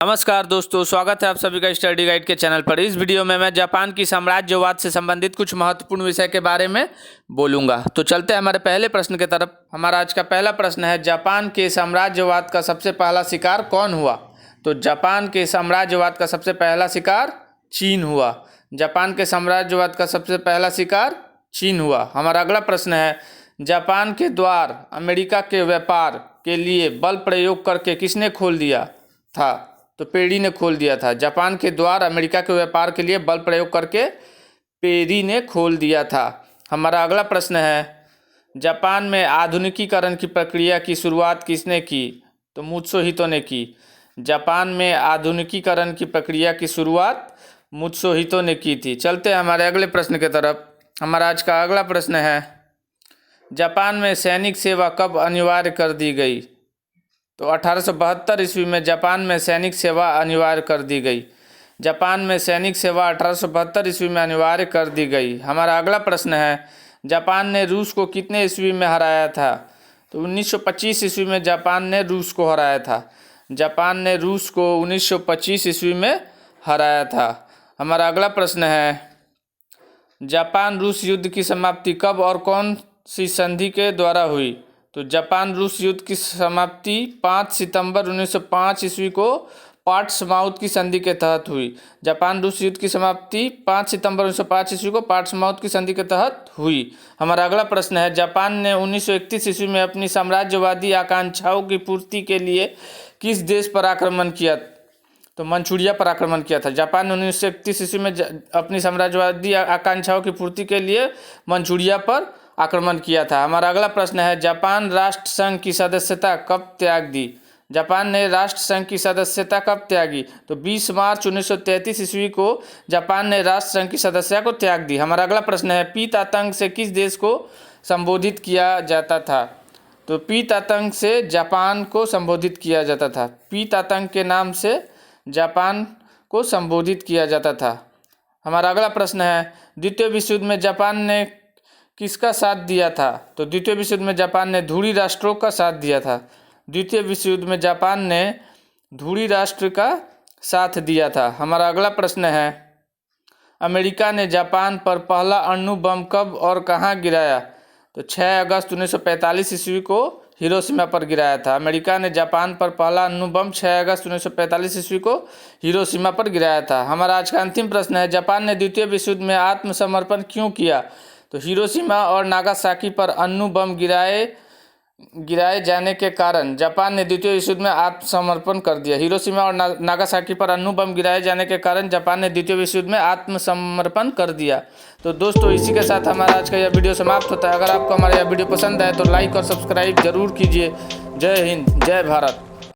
नमस्कार दोस्तों, स्वागत है आप सभी का स्टडी गाइड के चैनल पर। इस वीडियो में मैं जापान की साम्राज्यवाद से संबंधित कुछ महत्वपूर्ण विषय के बारे में बोलूंगा। तो चलते हैं हमारे पहले प्रश्न की तरफ। हमारा आज का पहला प्रश्न है, जापान के साम्राज्यवाद का सबसे पहला शिकार कौन हुआ? तो जापान के साम्राज्यवाद का सबसे पहला शिकार चीन हुआ। जापान के साम्राज्यवाद का सबसे पहला शिकार चीन हुआ। हमारा अगला प्रश्न है, जापान के द्वार अमेरिका के व्यापार के लिए बल प्रयोग करके किसने खोल दिया था? तो पेरी ने खोल दिया था। जापान के द्वार अमेरिका के व्यापार के लिए बल प्रयोग करके पेरी ने खोल दिया था। हमारा अगला प्रश्न है, जापान में आधुनिकीकरण की प्रक्रिया की शुरुआत किसने की? तो मुत्सुहितो ने की। जापान में आधुनिकीकरण की प्रक्रिया की शुरुआत मुत्सुहितो ने की थी। चलते हैं हमारे अगले प्रश्न की तरफ। हमारा आज का अगला प्रश्न है, जापान में सैनिक सेवा कब अनिवार्य कर दी गई? तो 1872 ईस्वी में जापान में सैनिक सेवा अनिवार्य कर दी गई। जापान में सैनिक सेवा 1872 ईस्वी में अनिवार्य कर दी गई। हमारा अगला प्रश्न है, जापान ने रूस को कितने ईस्वी में हराया था? तो 1925 ईस्वी में जापान ने रूस को हराया था। जापान ने रूस को 1925 ईस्वी में हराया था। हमारा अगला प्रश्न है, जापान रूस युद्ध की समाप्ति कब और कौन सी संधि के द्वारा हुई? तो जापान रूस युद्ध की समाप्ति 5 सितंबर 1905 ईस्वी को पोर्ट्समाउथ की संधि के तहत हुई। जापान रूस युद्ध की समाप्ति 5 सितंबर 1905 ईस्वी को पोर्ट्समाउथ की संधि के तहत हुई। हमारा अगला प्रश्न है, जापान ने 1931 ईस्वी में अपनी साम्राज्यवादी आकांक्षाओं की पूर्ति के लिए किस देश पर आक्रमण किया? तो मंचूरिया पर आक्रमण किया था। जापान ने 1931 ईस्वी में अपनी साम्राज्यवादी आकांक्षाओं की पूर्ति के लिए मंचूरिया पर आक्रमण किया था। हमारा अगला प्रश्न है, जापान राष्ट्र संघ की सदस्यता कब त्याग दी? जापान ने राष्ट्र संघ की सदस्यता कब त्यागी? तो 20 मार्च 1933 ईस्वी को जापान ने राष्ट्र संघ की सदस्यता को त्याग दी। हमारा अगला प्रश्न है, पीत आतंक से किस देश को संबोधित किया जाता था? तो पीत आतंक से जापान को संबोधित किया जाता था। पीत आतंक के नाम से जापान को संबोधित किया जाता था। हमारा अगला प्रश्न है, द्वितीय विश्व युद्ध में जापान ने किसका साथ दिया था? तो द्वितीय विश्व युद्ध में जापान ने धुरी राष्ट्रों का साथ दिया था। द्वितीय विश्व युद्ध में जापान ने धुरी राष्ट्र का साथ दिया था। हमारा अगला प्रश्न है, अमेरिका ने जापान पर पहला अणु बम कब और कहाँ गिराया? तो 6 अगस्त 1945 ईस्वी को हिरोशिमा पर गिराया था। अमेरिका ने जापान पर पहला अणु बम 6 अगस्त 1945 ईस्वी को हिरोशिमा पर गिराया था। हमारा आज का अंतिम प्रश्न है, जापान ने द्वितीय विश्व युद्ध में आत्मसमर्पण क्यों किया? तो हिरोशिमा और नागासाकी पर अणु बम गिराए जाने के कारण जापान ने द्वितीय विश्व युद्ध में आत्मसमर्पण कर दिया। हिरोशिमा और नागासाकी पर अणु बम गिराए जाने के कारण जापान ने द्वितीय विश्व युद्ध में आत्मसमर्पण कर दिया। तो दोस्तों, इसी के साथ हमारा आज का यह वीडियो समाप्त होता है। अगर आपको हमारा यह वीडियो पसंद आए तो लाइक और सब्सक्राइब जरूर कीजिए। जय हिंद, जय भारत।